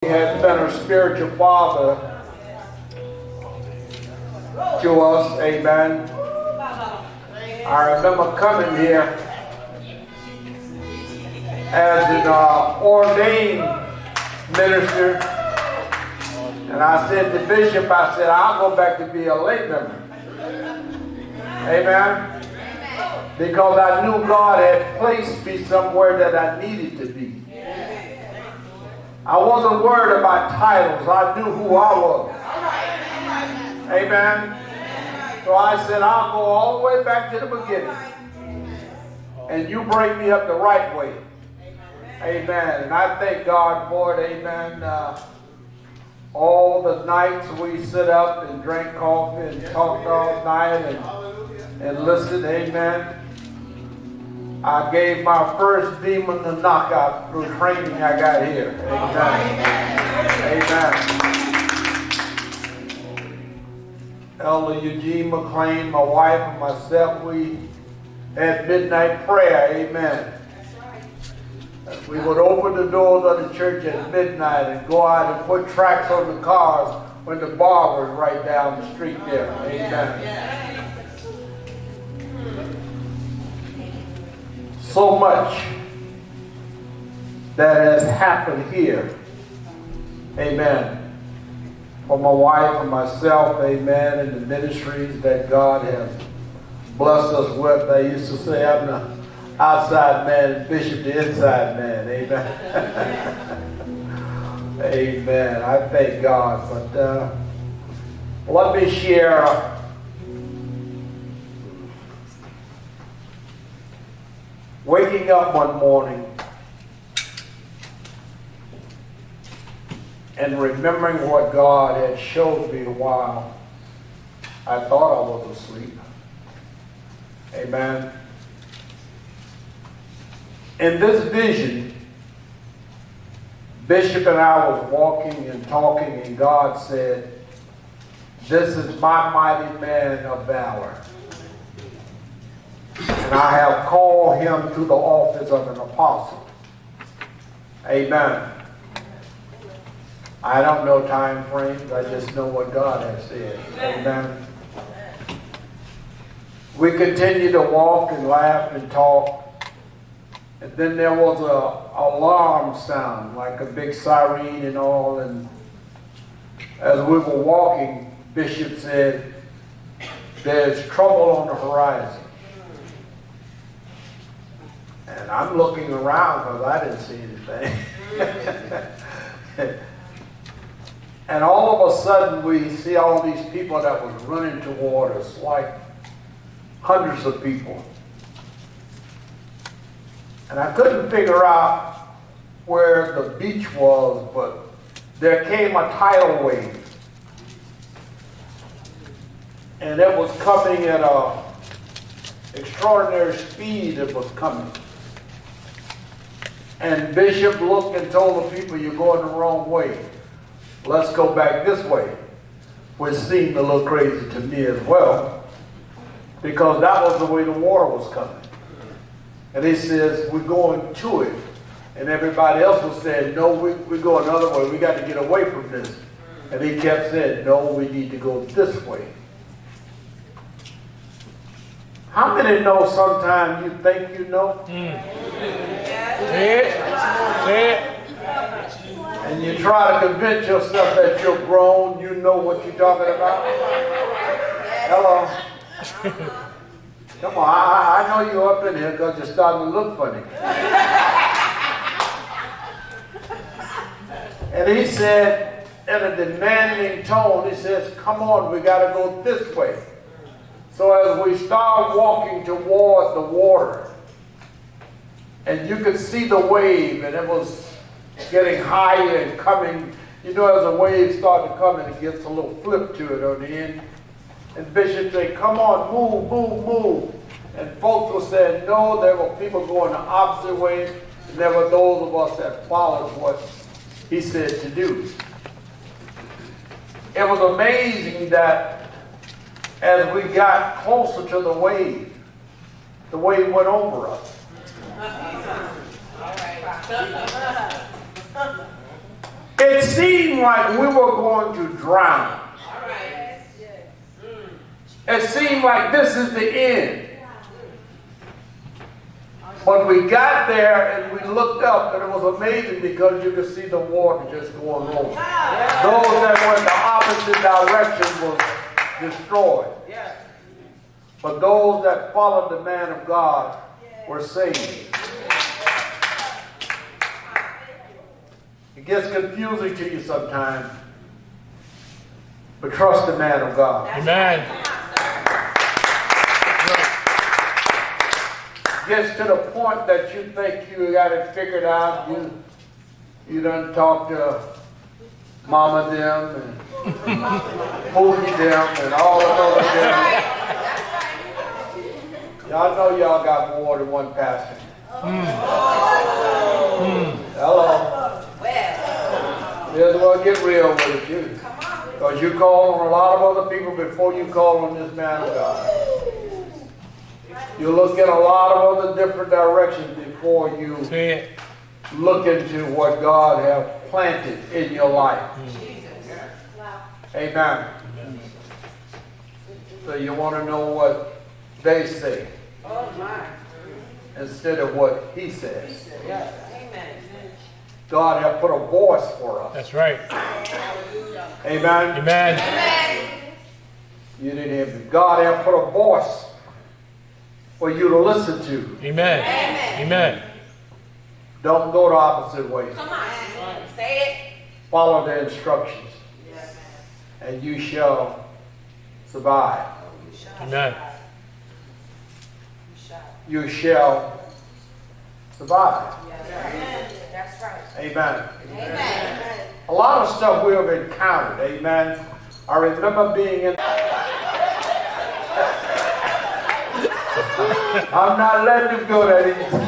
He has been a spiritual father to us, amen. I remember coming here as an ordained minister, and I said to Bishop, I said, I'll go back to be a lay member. Amen. Because I knew God had placed me somewhere that I needed to be. I wasn't worried about titles. I knew who I was. Amen. So I said, I'll go all the way back to the beginning. And you bring me up the right way. Amen. And I thank God for it. Amen. All the nights we sit up and drink coffee and talked all night and listened. Amen. I gave my first demon a knockout through training I got here. Amen. Elder Eugene McLean, my wife, and myself, we had midnight prayer. Amen. We would open the doors of the church at midnight and go out and put tracks on the cars when the bar was right down the street there. Amen. So much that has happened here. Amen. For my wife and myself, amen, and the ministries that God has blessed us with. I used to say I'm the outside man and Bishop the inside man. Amen. Amen. I thank God. But let me share waking up one morning and remembering what God had showed me while I thought I was asleep. Amen. In this vision, Bishop and I was walking and talking, and God said, "This is my mighty man of valor. And I have called him to the office of an apostle." Amen. I don't know time frames. I just know what God has said. Amen. We continued to walk and laugh and talk. And then there was an alarm sound, like a big siren and all. And as we were walking, Bishop said, "There's trouble on the horizon." And I'm looking around because I didn't see anything. And all of a sudden we see all these people that was running toward us, like hundreds of people. And I couldn't figure out where the beach was, but there came a tidal wave. And it was coming at an extraordinary speed. It was coming. And Bishop looked and told the people, "You're going the wrong way. Let's go back this way," which seemed a little crazy to me as well, because that was the way the water was coming. And he says, "We're going to it." And everybody else was saying, "No, we go another way. We got to get away from this." And he kept saying, "No, we need to go this way." How many know sometimes you think you know? And you try to convince yourself that you're grown, you know what you're talking about? Hello? Come on, I know you're up in here because you're starting to look funny. And he said, in a demanding tone, he says, "Come on, we got to go this way." So as we start walking toward the water, and you could see the wave, and it was getting higher and coming. You know, as a wave starts to come, and it gets a little flip to it on the end. And Bishop said, "Come on, move, move, move." And folks were saying, no, there were people going the opposite way, and there were those of us that followed what he said to do. It was amazing that as we got closer to the wave went over us. It seemed like we were going to drown. It seemed like this is the end. But we got there and we looked up, and it was amazing because you could see the water just going over. Those that were in the opposite direction was destroyed. But those that followed the man of God were saved. It gets confusing to you sometimes, but trust the man of God. Amen. Gets to the point that you think you got it figured out. You done talk to mama them and Pookie them and all of those them. Y'all know y'all got more than one pastor. Hello. Here's what get real with it, you. Because you call on a lot of other people before you call on this man of God. You look in a lot of other different directions before you look into what God has planted in your life. Amen. So you want to know what they say instead of what he says. God has put a voice for us. That's right. Amen. Amen. You didn't hear me. God has put a voice for you to listen to. Amen. Amen. Don't go the opposite way. Come on. Say it. Follow the instructions. And you shall survive. Amen. You shall survive. That's right. Amen. Amen. A lot of stuff we have encountered. Amen. I remember being in... I'm not letting him go that easy.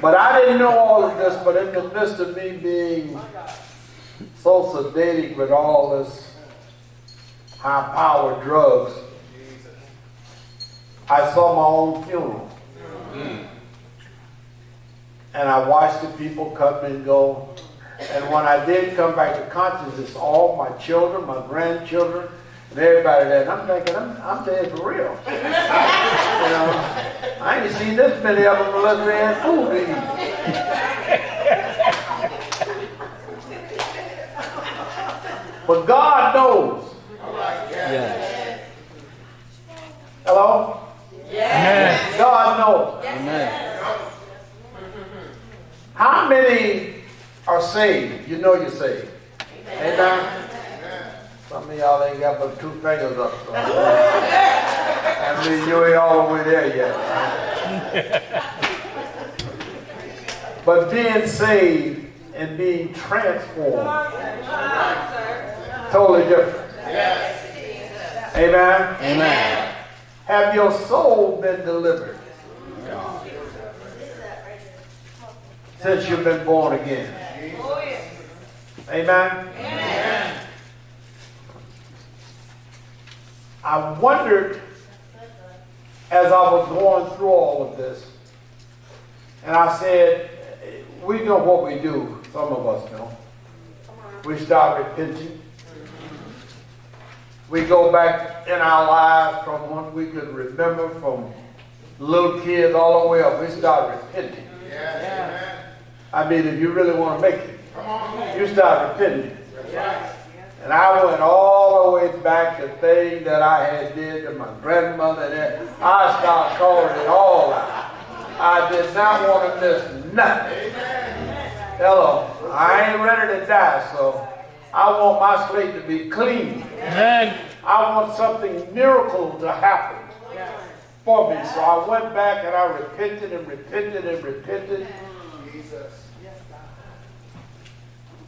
But I didn't know all of this, but in the midst of me being so sedated with all this high-powered drugs, I saw my own funeral. And I watched the people come and go. And when I did come back to consciousness, all my children, my grandchildren, and everybody there, and I'm thinking, I'm dead for real. You know, I ain't seen this many of them unless they had food to eat. But God knows. Yes. Hello? Amen. God knows. Amen. How many are saved? You know you're saved. Amen. Some of y'all ain't got but 2 fingers up. So. I mean, you ain't all the way there yet. But being saved and being transformed, totally different. Amen. Amen. Have your soul been delivered since you've been born again? Amen. Amen. I wondered as I was going through all of this, and I said, we know what we do, some of us know. We start repenting. We go back in our lives from when we could remember, from little kids all the way up. We start repenting. I mean, if you really want to make it, you start repenting. And I went all the way back to things that I had did to my grandmother. And I started calling it all out. I did not want to miss nothing. Hello. I ain't ready to die, so I want my slate to be clean. Amen. I want something miracle to happen for me. So I went back and I repented and repented and repented.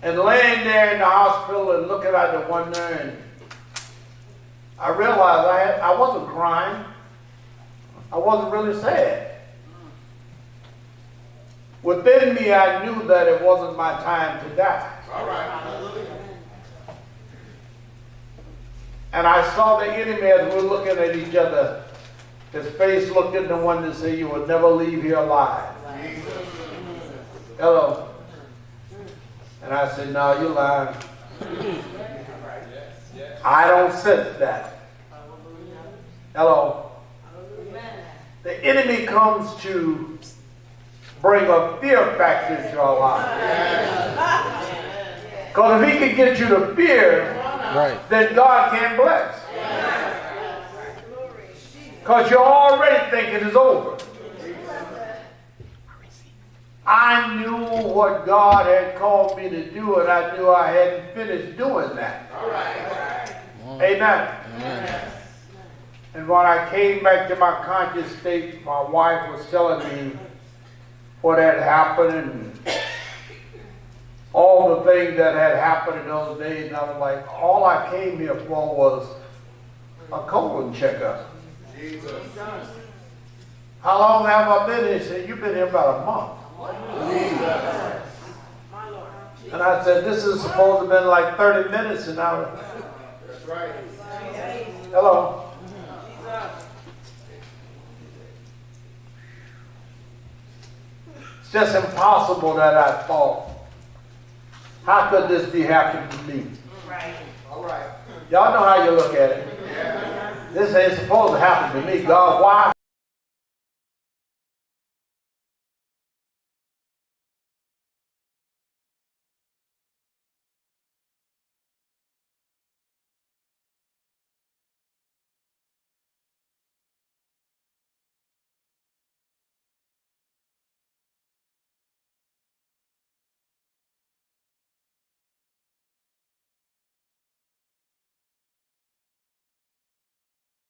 And laying there in the hospital and looking out the window, and I realized I wasn't crying. I wasn't really sad. Within me, I knew that it wasn't my time to die. All right. And I saw the enemy as we were looking at each other His face looked in the window and said, you will never leave here alive. Hello. And I said, no, you're lying. I don't sense that. Hello. The enemy comes to bring a fear factor into our life. Because if he can get you to fear, then God can't bless. Because you're already thinking it's over. I knew what God had called me to do, and I knew I hadn't finished doing that. Amen. And when I came back to my conscious state, my wife was telling me what had happened and all the things that had happened in those days. And I was like, all I came here for was a colon checkup. How long have I been here? He said, you've been here about a month. And I said, this is supposed to have been like 30 minutes an hour. That's right. Hello. It's just impossible that I thought, how could this be happening to me? Right. All right. Y'all know how you look at it. This ain't supposed to happen to me. God, why?